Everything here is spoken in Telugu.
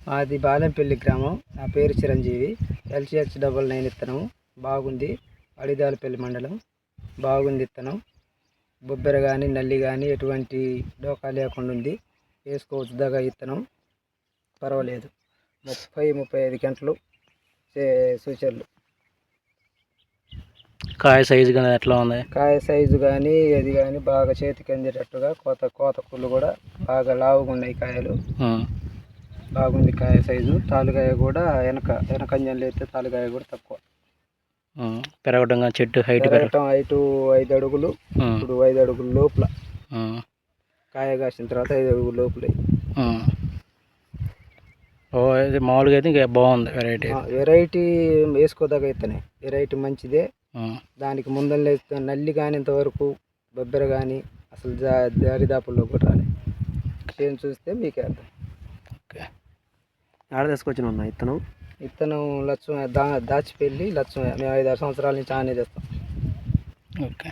మాది బాలెంపల్లి గ్రామం. నా పేరు చిరంజీవి. LCH99 ఇత్తనం బాగుంది. అడిదాలపల్లి మండలం. బాగుంది ఇత్తనం. బొబ్బెర కానీ నల్లి కానీ ఎటువంటి డోకా లేకుండా ఉంది. వేసుకోవచ్చు దగ్గర ఇత్తనం పర్వాలేదు. 30-35 గంటలు సూచనలు. కాయ సైజు కానీ ఎట్లా ఉంది? కాయ సైజు కానీ అది కానీ బాగా చేతికి అందేటట్టుగా కోత కుళ్ళు కూడా బాగా లావుగా ఉన్నాయి కాయలు. బాగుంది కాయ సైజు. తాలుకాయ కూడా వెనకంజంలో అయితే తాలుకాయ కూడా తక్కువ. పెరగడం చెట్టు హైట్ 5 అడుగులు. ఇప్పుడు 5 అడుగుల లోపల కాయ కాసిన తర్వాత 5 అడుగుల లోపల. మామూలుగా అయితే ఇంకా బాగుంది. వెరైటీ వేసుకోదాకా అయితేనే వెరైటీ మంచిదే. దానికి ముందర నల్లి కానీ ఇంతవరకు బొబ్బెర కానీ అసలు దారిదాపుల్లో కూడా రాలేదు. చేను చూస్తే మీకే అర్థం. ఓకే, ఆడ తీసుకొచ్చిన ఇత్తనం లక్ష్మ దాచిపెళ్ళి లక్ష్మ. మేము 5-6 సంవత్సరాల నుంచి ఆనే తెస్తాం. ఓకే.